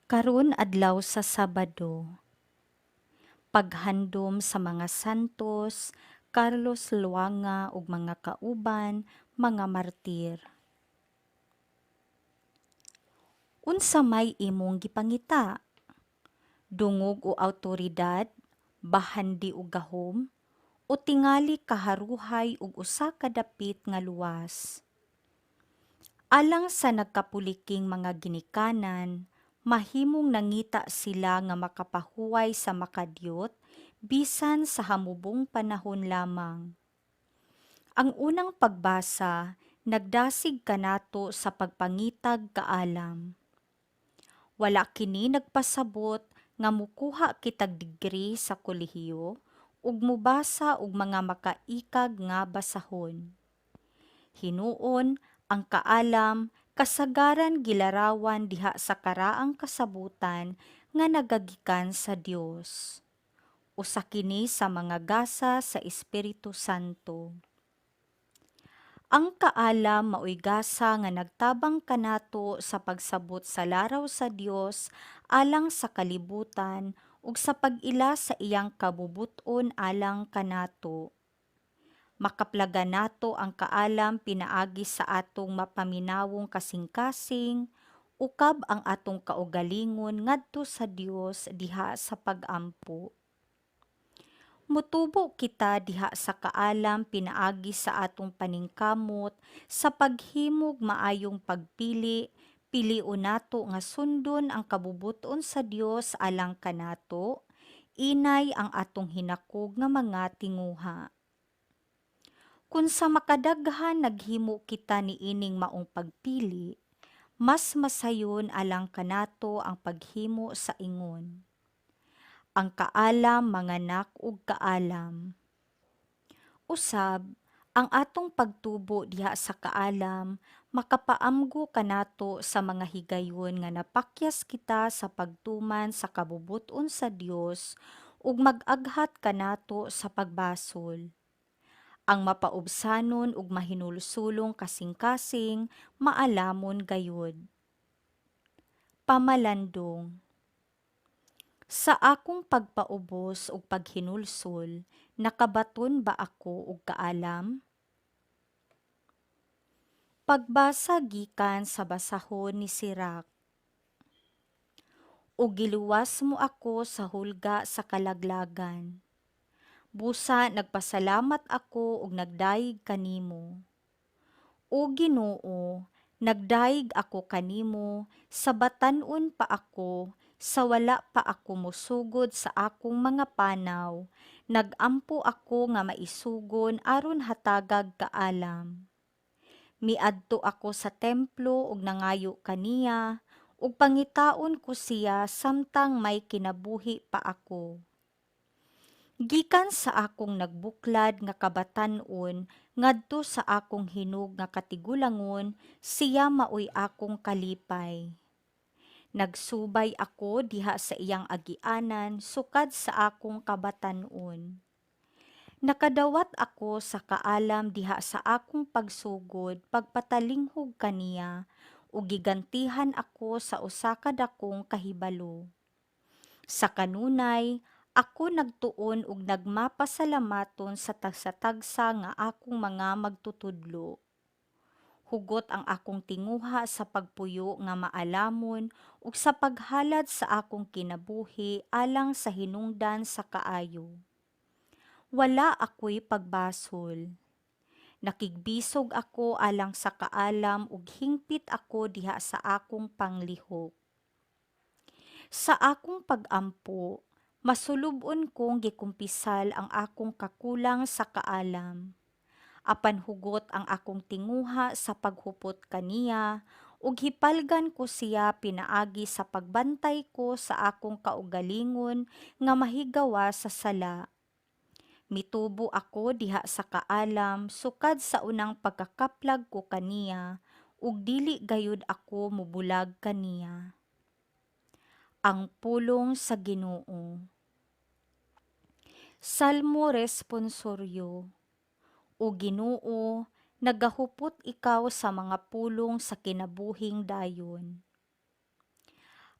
Karon adlaw sa Sabado, paghandom sa mga santos, Carlos Luanga ug mga kauban, mga martir. Unsa may imong gipangita? Dungog o awtoridad, bahandi o gahom, o tingali kaharuhay ug usa ka dapit nga luwas? Alang sa nagkapuliking mga ginikanan, mahimong nangita sila nga makapahuway sa makadyot bisan sa hamubong panahon lamang. Ang unang pagbasa, nagdasig kanato sa pagpangitag kaalam. Wala kini nagpasabot nga mukuha kitag degree sa kolehiyo ug mubasa og mga makaikag nga basahon. Hinuon ang kaalam kasagaran gilarawan diha sa karaang kasabutan nga nagagikan sa Dios. Usa kini sa mga gasa sa Espiritu Santo. Ang kaalam maoy gasa nga nagtabang kanato sa pagsabot sa laraw sa Dios alang sa kalibutan ug sa pag-ila sa iyang kabubut-on alang kanato. Makaplaga nato ang kaalam pinaagi sa atong mapaminawong kasing-kasing, ukab ang atong kaugalingon ngadto sa Dios diha sa pagampo. Mutubo kita diha sa kaalam pinaagi sa atong paningkamot sa paghimog maayong pagpili, piliun nato nga sundon ang kabubuton sa Dios alang kanato, inay ang atong hinakog nga mga tinguha. Kung sa makadaghan naghimo kita ni ining maong pagpili, mas masayon alang kanato ang paghimo sa ingon. Ang kaalam manganak og kaalam. Usab, ang atong pagtubo diha sa kaalam makapaamgo kanato sa mga higayon nga napakyas kita sa pagtuman sa kabubuton sa Dios ug mag-aghat kanato sa pagbasol. Ang mapaubsanon ug mahinulsulong kasing-kasing maalamon gayud. Pamalandong. Sa akong pagpaubos ug paghinulsol, nakabaton ba ako og kaalam? Pagbasa gikan sa basahon ni Sirach. O giluwas mo ako sa hulga sa kalaglagan. Busa nagpasalamat ako ug nagdayeg kanimo. O Ginoo, nagdaig ako kanimo, sa batan-on pa ako, sa wala pa ako mosugod sa akong mga panaw, nagampo ako nga maisugon aron hatagag kaalam. Miadto ako sa templo ug nangayo kaniya, ug pangitaon ko siya samtang may kinabuhi pa ako. Gikan sa akong nagbuklad nga kabatan-on ngadto sa akong hinog nga katigulangon, siya maoy akong kalipay. Nagsubay ako diha sa iyang agianan sukad sa akong kabatan-on. Nakadawat ako sa kaalam diha sa akong pagsugod pagpatalinghog kaniya ug gigantihan ako sa usa ka dakong kahibalo. Sa kanunay, ako nagtuon ug nagmapasalamaton sa tagsa-tagsa nga akong mga magtutudlo. Hugot ang akong tinguha sa pagpuyo nga maalamon ug sa paghalad sa akong kinabuhi alang sa hinungdan sa kaayo. Wala ako'y pagbasol. Nakigbisog ako alang sa kaalam ug hingpit ako diha sa akong panglihok. Sa akong pagampo, masulubon kong gikumpisal ang akong kakulang sa kaalam. Apan hugot ang akong tinguha sa paghupot kaniya, ug hipalgan ko siya pinaagi sa pagbantay ko sa akong kaugalingon nga mahigawa sa sala. Mitubo ako diha sa kaalam sukad sa unang pagkakaplag ko kaniya, ug dili gayud ako mubulag kaniya. Ang pulong sa Ginoo. Salmo responsoryo. O Ginoo, nagahupot ikaw sa mga pulong sa kinabuhing dayon.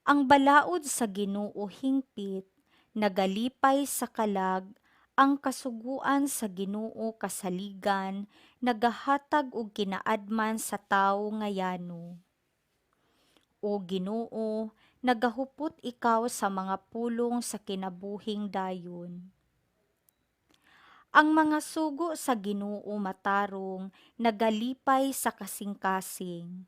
Ang balaod sa Ginoo hingpit, nagalipay sa kalag, ang kasuguan sa Ginoo kasaligan, nagahatag og kinaadman sa tawo ngayano. O Ginoo, nagahupot ikaw sa mga pulong sa kinabuhing dayon. Ang mga sugo sa Ginoo matarong, nagalipay sa kasing-kasing.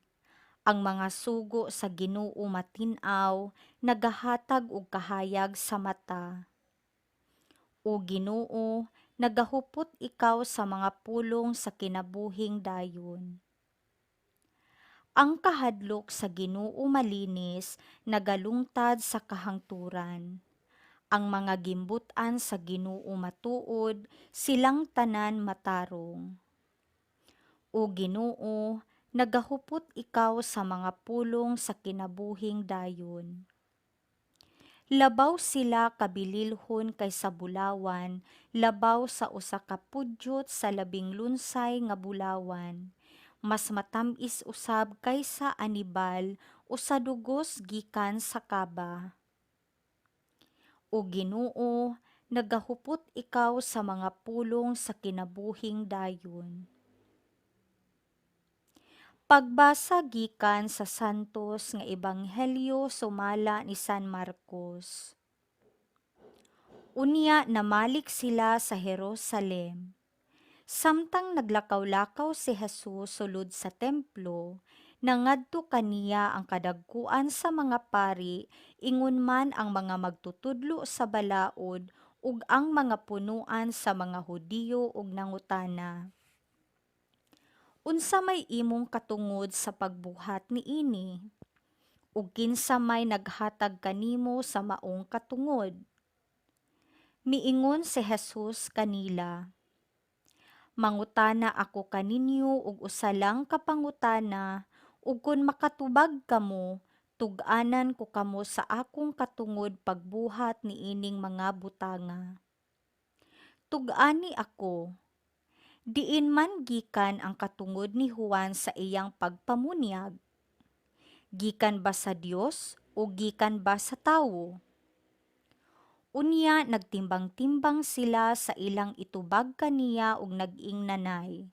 Ang mga sugo sa Ginoo matin-aw, nagahatag og kahayag sa mata. O Ginoo, nagahupot ikaw sa mga pulong sa kinabuhing dayon. Ang kahadlok sa Ginoo malinis, nagalungtad sa kahangturan. Ang mga gimbutan sa Ginoo matuod, silang tanan matarong. O Ginoo, nagahupot ikaw sa mga pulong sa kinabuhing dayon. Labaw sila kabililhon kaysa bulawan, labaw sa usa ka pudyot sa labing lunsay nga bulawan. Mas matamis usab kaysa anibal o sa dugos gikan sa kaba. O Ginoo, nagahupot ikaw sa mga pulong sa kinabuhing dayon. Pagbasa gikan sa Santos nga Ebanghelyo sumala ni San Marcos. Unya namalik sila sa Jerusalem. Samtang naglakaw-lakaw si Jesus sulod sa templo, nangadto kaniya ang kadagkuan sa mga pari, ingon man ang mga magtutudlo sa balaod ug ang mga punuan sa mga Hudiyo ug nangutana. Unsa may imong katungod sa pagbuhat niini? Ug kinsa may naghatag kanimo sa maong katungod? Miingon si Jesus kanila, mangutana ako kaninyo og usa lang ka pangutana, ug kun makatubag kamo, tug-anan ko kamo sa akong katungod pagbuhat niining mga butanga. Tug-ani ako, diin man gikan ang katungod ni Juan sa iyang pagpamunyag? Gikan ba sa Dios o gikan ba sa tawo? Unya nagtimbang-timbang sila sa ilang itubag kaniya ug nag-ing nanay.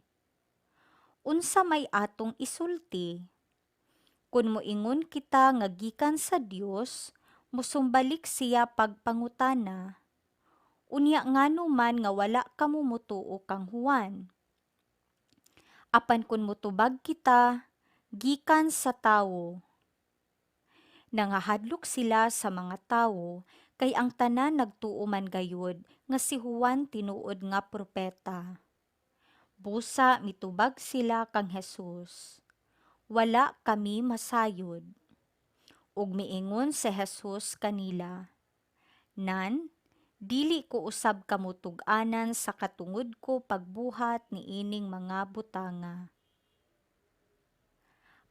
Unsa may atong isulti? Kun moingon kita nga gikan sa Dios, musumbalik siya pagpangutana. Unya ngano man nga wala kamo motuo kang Juan. Apan kun motubag kita, gikan sa tawo. Nangahadlok sila sa mga tawo, kay ang tanan nagtuo man gayud nga si Juan tinuod nga propeta. Busa mitubag sila kang Jesus. Wala kami masayod. Ug miingon si Jesus kanila, nan, dili ko usab kamo tug-anan sa katungod ko pagbuhat niining mga butanga.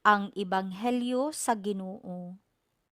Ang Ebanghelyo sa Ginoo.